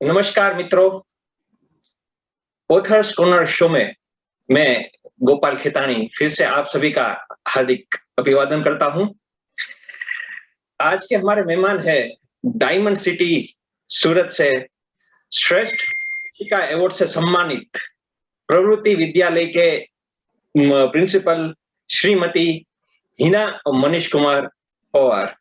नमस्कार मित्रों। Authors corner show में मैं गोपाल खेतानी फिर से आप सभी का हार्दिक अभिवादन करता हूं। आज के हमारे मेहमान है डायमंड सिटी सूरत से श्रेष्ठ शिक्षिका अवार्ड से सम्मानित प्रवृत्ति विद्यालय के प्रिंसिपल श्रीमती हिना मनीष कुमार पवार।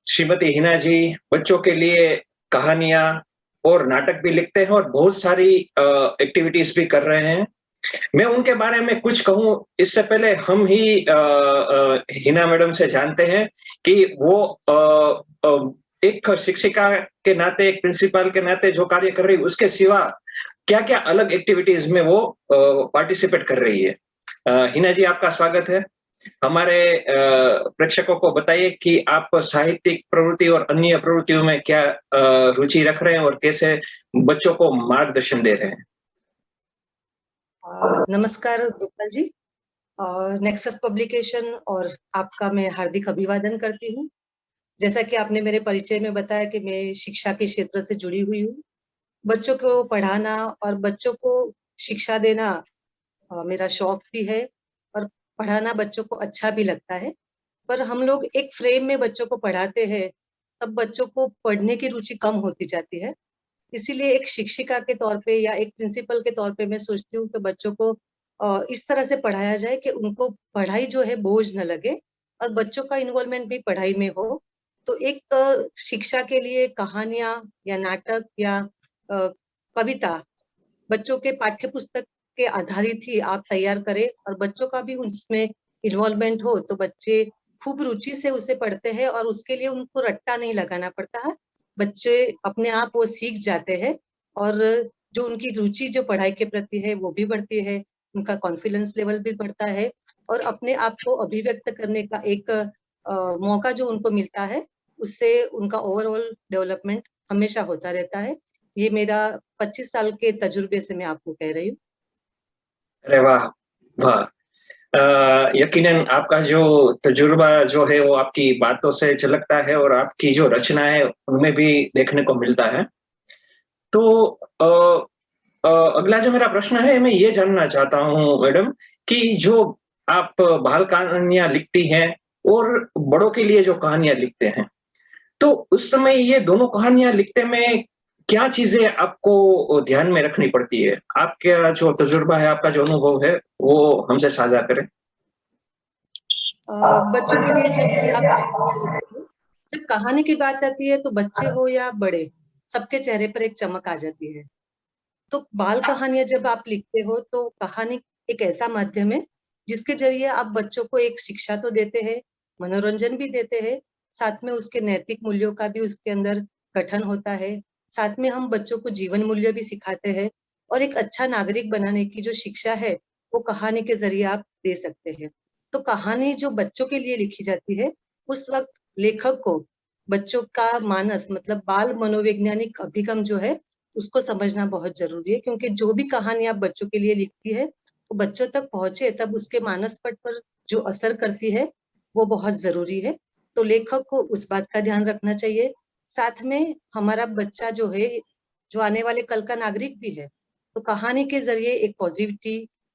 श्रीमती हिना जी बच्चों के लिए कहानियां और नाटक भी लिखते हैं और बहुत सारी एक्टिविटीज भी कर रहे हैं। मैं उनके बारे में कुछ कहूं इससे पहले हम ही हिना मैडम से जानते हैं कि वो एक शिक्षिका के नाते, एक प्रिंसिपल के नाते जो कार्य कर रही है उसके सिवा क्या क्या अलग एक्टिविटीज में वो पार्टिसिपेट कर रही है। हिना जी, आपका स्वागत है। हमारे प्रेक्षकों को बताइए कि आप साहित्यिक प्रवृत्ति और अन्य प्रवृत्तियों में क्या रुचि रख रहे हैं और कैसे बच्चों को मार्गदर्शन दे रहे हैं। नमस्कार गोपाल जी, नेक्सस पब्लिकेशन और आपका मैं हार्दिक अभिवादन करती हूँ। जैसा कि आपने मेरे परिचय में बताया कि मैं शिक्षा के क्षेत्र से जुड़ी हुई हूँ। बच्चों को पढ़ाना और बच्चों को शिक्षा देना मेरा शौक भी है और पढ़ाना बच्चों को अच्छा भी लगता है। पर हम लोग एक फ्रेम में बच्चों को पढ़ाते हैं, तब बच्चों को पढ़ने की रुचि कम होती जाती है। इसीलिए एक शिक्षिका के तौर पे या एक प्रिंसिपल के तौर पे मैं सोचती हूँ कि बच्चों को इस तरह से पढ़ाया जाए कि उनको पढ़ाई जो है बोझ न लगे और बच्चों का इन्वॉल्वमेंट भी पढ़ाई में हो। तो एक शिक्षा के लिए कहानियां या नाटक या कविता बच्चों के पाठ्य पुस्तक के आधारित ही आप तैयार करें और बच्चों का भी उसमें इन्वॉल्वमेंट हो तो बच्चे खूब रुचि से उसे पढ़ते हैं और उसके लिए उनको रट्टा नहीं लगाना पड़ता है। बच्चे अपने आप वो सीख जाते हैं और जो उनकी रुचि जो पढ़ाई के प्रति है वो भी बढ़ती है, उनका कॉन्फिडेंस लेवल भी बढ़ता है और अपने आप को अभिव्यक्त करने का एक मौका जो उनको मिलता है, उससे उनका ओवरऑल डेवलपमेंट हमेशा होता रहता है। ये मेरा 25 साल के तजुर्बे से मैं आपको कह रही हूँ। अरे वाह वाह! यकीनन आपका जो तजुर्बा जो है वो आपकी बातों से झलकता है और आपकी जो रचना है उनमें भी देखने को मिलता है। तो अगला जो मेरा प्रश्न है मैं ये जानना चाहता हूँ मैडम कि जो आप बाल कहानियां लिखती हैं और बड़ों के लिए जो कहानियां लिखते हैं, तो उस समय ये दोनों कहानियां लिखते में क्या चीजें आपको ध्यान में रखनी पड़ती है? आपका जो तजुर्बा है, आपका जो अनुभव है, वो हमसे साझा करें। बच्चों के लिए जब भी आप कहानियां लिखते हो, जब कहानी की बात आती है तो बच्चे हो या बड़े, सबके चेहरे पर एक चमक आ जाती है। तो बाल कहानियां जब आप लिखते हो तो कहानी एक ऐसा माध्यम है जिसके जरिए आप बच्चों को एक शिक्षा तो देते हैं, मनोरंजन भी देते हैं, साथ में उसके नैतिक मूल्यों का भी उसके अंदर गठन होता है। साथ में हम बच्चों को जीवन मूल्य भी सिखाते हैं और एक अच्छा नागरिक बनाने की जो शिक्षा है वो कहानी के जरिए आप दे सकते हैं। तो कहानी जो बच्चों के लिए लिखी जाती है, उस वक्त लेखक को बच्चों का मानस मतलब बाल मनोवैज्ञानिक अभिगम जो है उसको समझना बहुत जरूरी है, क्योंकि जो भी कहानी आप बच्चों के लिए लिखती है वो बच्चों तक पहुंचे तब उसके मानस पट पर जो असर करती है वो बहुत जरूरी है। तो लेखक को उस बात का ध्यान रखना चाहिए। साथ में हमारा बच्चा जो है, जो आने वाले कल का नागरिक भी है, तो कहानी के जरिए एक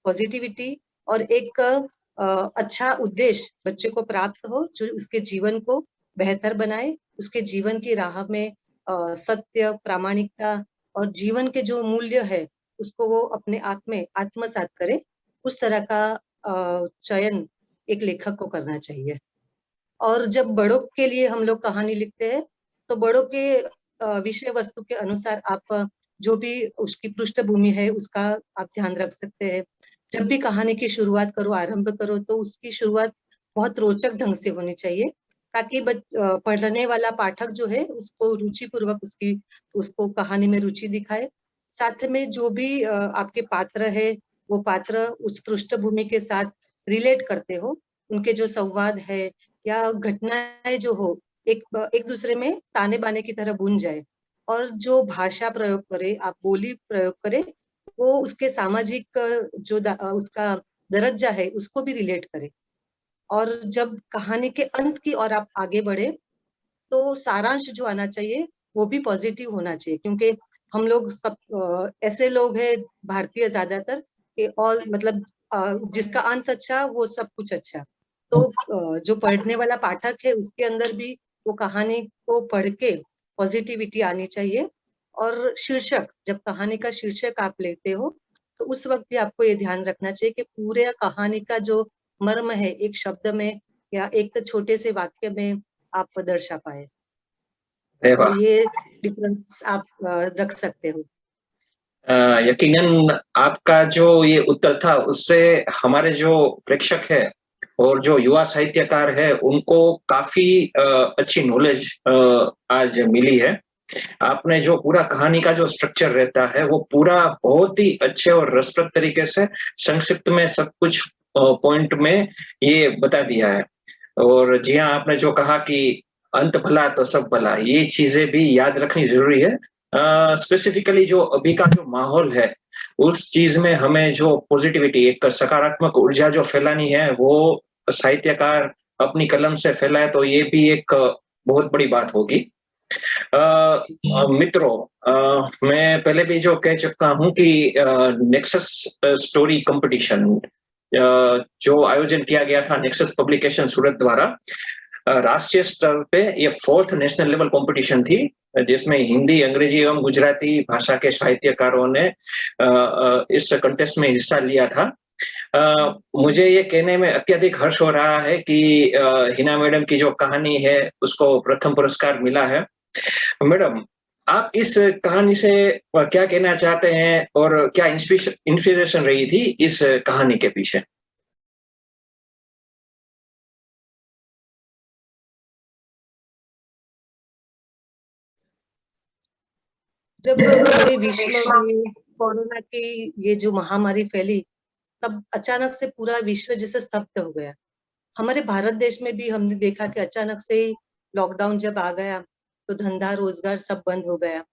पॉजिटिविटी और एक अच्छा उद्देश्य बच्चे को प्राप्त हो जो उसके जीवन को बेहतर बनाए, उसके जीवन की राह में सत्य, प्रामाणिकता और जीवन के जो मूल्य है उसको वो अपने आप में आत्मसात करे। उस तरह का चयन एक लेखक को करना चाहिए। और जब बड़ों के लिए हम लोग कहानी लिखते हैं तो बड़ों के विषय वस्तु के अनुसार आप जो भी उसकी पृष्ठभूमि है उसका आप ध्यान रख सकते हैं। जब भी कहानी की शुरुआत करो, आरंभ करो, तो उसकी शुरुआत बहुत रोचक ढंग से होनी चाहिए ताकि पढ़ने वाला पाठक जो है उसको रुचि पूर्वक उसको कहानी में रुचि दिखाए। साथ में जो भी आपके पात्र है वो पात्र उस पृष्ठभूमि के साथ रिलेट करते हो, उनके जो संवाद है या घटनाएं जो हो एक एक दूसरे में ताने बाने की तरह बुन जाए और जो भाषा प्रयोग करे, आप बोली प्रयोग करे, वो उसके सामाजिक उसका दरज्जा है उसको भी रिलेट करे। और जब कहानी के अंत की ओर आप आगे बढ़े तो सारांश जो आना चाहिए वो भी पॉजिटिव होना चाहिए, क्योंकि हम लोग सब ऐसे लोग हैं भारतीय ज्यादातर कि और मतलब जिसका अंत अच्छा वो सब कुछ अच्छा। तो जो पढ़ने वाला पाठक है उसके अंदर भी वो कहानी को पढ़ के पॉजिटिविटी आनी चाहिए। और शीर्षक, जब कहानी का शीर्षक आप लेते हो तो उस वक्त भी आपको ये ध्यान रखना चाहिए कि पूरे कहानी का जो मर्म है एक शब्द में या एक छोटे से वाक्य में आप दर्शा पाए। अरे तो वाह! ये डिफरेंस आप रख सकते हो। यकीनन आपका जो ये उत्तर था उससे हमारे जो प्रेक्षक है और जो युवा साहित्यकार है उनको काफ़ी अच्छी नॉलेज आज मिली है। आपने जो पूरा कहानी का जो स्ट्रक्चर रहता है वो पूरा बहुत ही अच्छे और रसप्रद तरीके से संक्षिप्त में सब कुछ पॉइंट में ये बता दिया है। और जी हाँ, आपने जो कहा कि अंत भला तो सब भला, ये चीज़ें भी याद रखनी ज़रूरी है। स्पेसिफिकली जो अभी का जो माहौल है, उस चीज़ में हमें जो पॉज़िटिविटी एक सकारात्मक ऊर्जा जो फैलानी है, वो साहित्यकार अपनी कलम से फैलाए तो ये भी एक बहुत बड़ी बात होगी। मित्रों, मैं पहले भी जो कह चुका हूँ कि नेक्सस स्टोरी कॉम्पिटिशन जो आयोजन किया गया था नेक्सस पब्लिकेशन सूरत द्वारा, राष्ट्रीय स्तर पे ये 4th नेशनल लेवल कॉम्पिटिशन थी, जिसमें हिंदी, अंग्रेजी एवं गुजराती भाषा के साहित्यकारों ने इस कंटेस्ट में हिस्सा लिया था। मुझे ये कहने में अत्यधिक हर्ष हो रहा है कि हिना मैडम की जो कहानी है उसको प्रथम पुरस्कार मिला है। मैडम, आप इस कहानी से क्या कहना चाहते हैं और क्या इंस्पिरेशन रही थी इस कहानी के पीछे? जब पूरे विश्व में कोरोना की ये जो महामारी फैली, तब अचानक से पूरा विश्व जैसे स्तब्ध हो गया। हमारे भारत देश में भी हमने देखा कि अचानक से ही लॉकडाउन जब आ गया तो धंधा रोजगार सब बंद हो गया।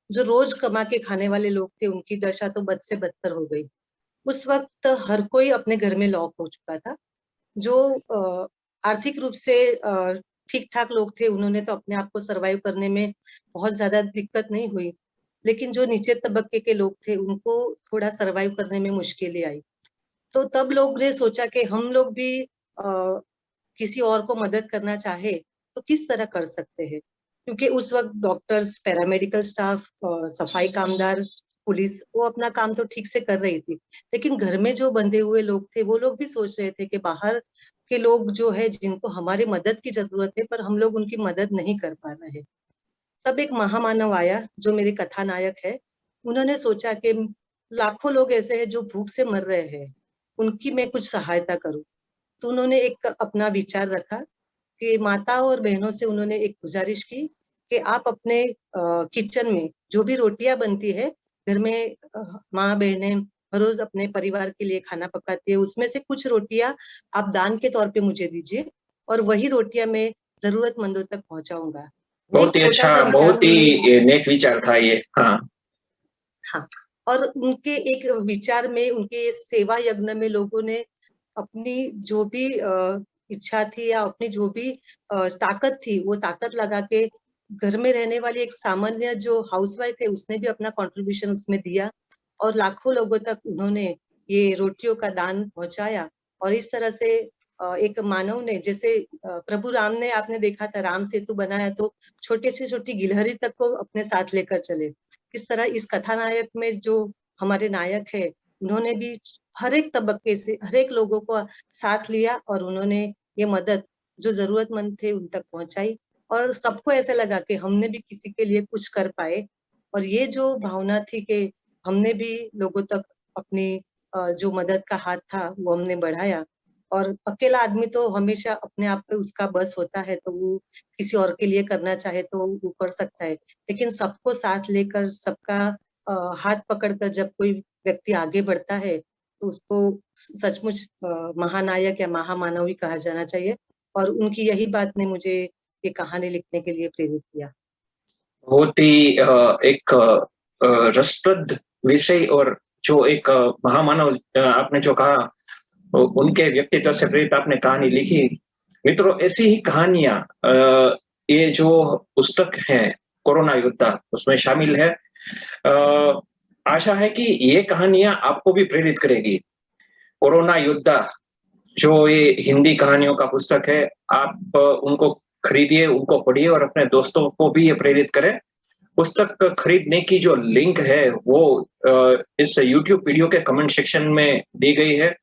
जो रोज कमा के खाने वाले लोग थे उनकी दशा तो बद से बदतर हो गई। उस वक्त हर कोई अपने घर में लॉक हो चुका था। जो आर्थिक रूप से ठीक ठाक लोग थे उन्होंने तो अपने आप को सरवाइव करने में बहुत ज्यादा दिक्कत नहीं हुई, लेकिन जो नीचे तबके के लोग थे उनको थोड़ा सरवाइव करने में मुश्किलें आई। तो तब लोग ने सोचा कि हम लोग भी किसी और को मदद करना चाहे तो किस तरह कर सकते हैं, क्योंकि उस वक्त डॉक्टर्स, पैरामेडिकल स्टाफ, सफाई कामदार, पुलिस वो अपना काम तो ठीक से कर रही थी, लेकिन घर में जो बंधे हुए लोग थे वो लोग भी सोच रहे थे कि बाहर के लोग जो है जिनको हमारी मदद की जरूरत है पर हम लोग उनकी मदद नहीं कर पा रहे। तब एक महामानव आया जो मेरे कथानायक है। उन्होंने सोचा कि लाखों लोग ऐसे हैं जो भूख से मर रहे हैं, उनकी मैं कुछ सहायता करूं। तो उन्होंने एक अपना विचार रखा कि माता और बहनों से उन्होंने एक गुजारिश की कि आप अपने किचन में जो भी रोटियां बनती है, घर में माँ बहनें हर रोज अपने परिवार के लिए खाना पकाती है, उसमें से कुछ रोटियां आप दान के तौर पे मुझे दीजिए और वही रोटियां मैं जरूरतमंदों तक पहुंचाऊंगा। वो बहुत एक ही छोटा अच्छा, सा विचार बहुत उन्होंने। ही नेक विचार था ये। हाँ, हाँ, और उनके एक विचार में, उनके सेवा यज्ञ में लोगों ने अपनी जो भी इच्छा थी या अपनी जो भी ताकत थी वो ताकत लगा के घर में रहने वाली एक सामान्य जो हाउसवाइफ है उसने भी अपना कंट्रीब्यूशन उसमें दिया और लाखों लोगों तक उन्होंने ये रोटियों का दान पहुंचाया। और इस तरह से एक मानव ने, जैसे प्रभु राम ने, आपने देखा था राम सेतु बनाया तो छोटे से छोटी गिलहरी तक को अपने साथ लेकर चले। इस तरह इस कथानायक में जो हमारे नायक है उन्होंने भी हर एक तबके से हर एक लोगों को साथ लिया और उन्होंने ये मदद जो जरूरतमंद थे उन तक पहुंचाई। और सबको ऐसा लगा कि हमने भी किसी के लिए कुछ कर पाए। और ये जो भावना थी कि हमने भी लोगों तक अपनी जो मदद का हाथ था वो हमने बढ़ाया। और अकेला आदमी तो हमेशा अपने आप पे उसका बस होता है तो वो किसी और के लिए करना चाहे तो वो कर सकता है, लेकिन सबको साथ लेकर सबका हाथ पकड़कर जब कोई व्यक्ति आगे बढ़ता है तो उसको सचमुच महानायक या महामानव ही कहा जाना चाहिए। और उनकी यही बात ने मुझे ये कहानी लिखने के लिए प्रेरित किया। बहुत ही एक रसप्रद विषय और जो एक महामानव आपने जो कहा, उनके व्यक्तित्व से प्रेरित आपने कहानी लिखी। मित्रों, ऐसी ही कहानियाँ ये जो पुस्तक है, कोरोना योद्धा उसमें शामिल है। आशा है कि ये कहानियां आपको भी प्रेरित करेगी। कोरोना योद्धा जो ये हिंदी कहानियों का पुस्तक है, आप उनको खरीदिए, उनको पढ़िए और अपने दोस्तों को भी ये प्रेरित करें। पुस्तक खरीदने की जो लिंक है वो इस यूट्यूब वीडियो के कमेंट सेक्शन में दी गई है।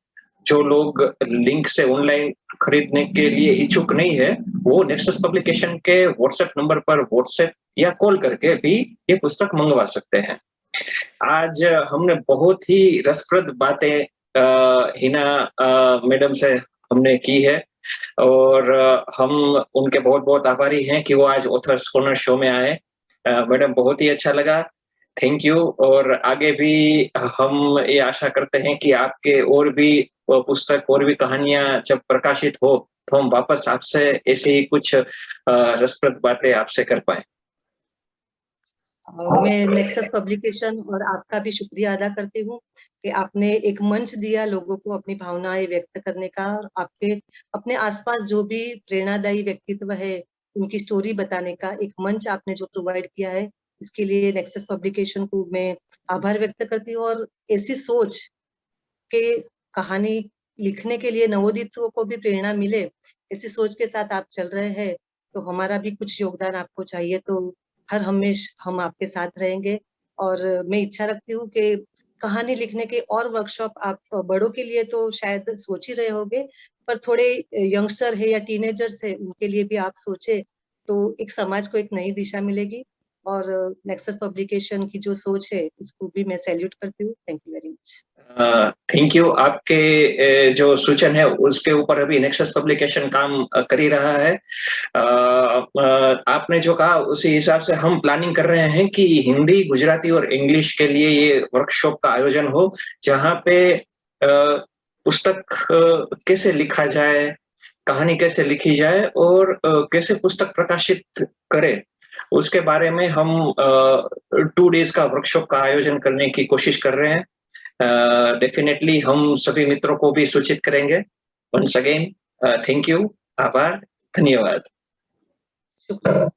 जो लोग लिंक से ऑनलाइन खरीदने के लिए इच्छुक नहीं है, वो नेक्सस पब्लिकेशन के व्हाट्सएप नंबर पर व्हाट्सएप या कॉल करके भी ये पुस्तक मंगवा सकते हैं। आज हमने बहुत ही रसप्रद बातें हिना मैडम से हमने की है और हम उनके बहुत-बहुत आभारी हैं कि वो आज ऑथर्स कॉर्नर शो में आए। मैडम बहुत ही अच्छा लगा, थैंक यू। और आगे भी हम ये आशा करते हैं कि आपके और भी पुस्तक और भी कहानियाँ जब प्रकाशित हो, तो हम वापस आपसे ऐसे ही कुछ रसप्रद बातें आपसे कर पाएँ। मैं नेक्सस पब्लिकेशन और आपका भी शुक्रिया अदा करती हूँ कि आपने एक मंच दिया लोगों को अपनी भावनाएं व्यक्त करने का, और आपके अपने आसपास जो भी प्रेरणादायी व्यक्तित्व है उनकी स्टोरी बताने का एक मंच आपने जो प्रोवाइड किया है, इसके लिए नेक्सस पब्लिकेशन को मैं आभार व्यक्त करती हूँ। और ऐसी सोच के कहानी लिखने के लिए नवोदितों को भी प्रेरणा मिले, ऐसी सोच के साथ आप चल रहे हैं, तो हमारा भी कुछ योगदान आपको चाहिए। तो हर हमेश हम आपके साथ रहेंगे। और मैं इच्छा रखती हूँ कि कहानी लिखने के और वर्कशॉप आप बड़ों के लिए तो शायद सोच ही रहे होंगे, पर थोड़े यंगस्टर है या टीनेजर्स है उनके लिए भी आप सोचे, तो एक समाज को एक नई दिशा मिलेगी। और नेक्सस पब्लिकेशन की जो सोच है उसको भी मैं सैल्यूट करती हूँ। Thank you very much. Thank you. आपके जो सूचन है उसके ऊपर अभी नेक्सस पब्लिकेशन काम कर ही रहा है। आपने जो कहा उसी हिसाब से हम प्लानिंग कर रहे हैं कि हिंदी, गुजराती और इंग्लिश के लिए ये वर्कशॉप का आयोजन हो, जहाँ पे पुस्तक कैसे लिखा जाए, कहानी कैसे लिखी जाए और कैसे पुस्तक प्रकाशित करें, उसके बारे में हम 2 डेज़ का वर्कशॉप का आयोजन करने की कोशिश कर रहे हैं। डेफिनेटली हम सभी मित्रों को भी सूचित करेंगे। वंस अगेन थैंक यू, आभार, धन्यवाद। शुक्रिया।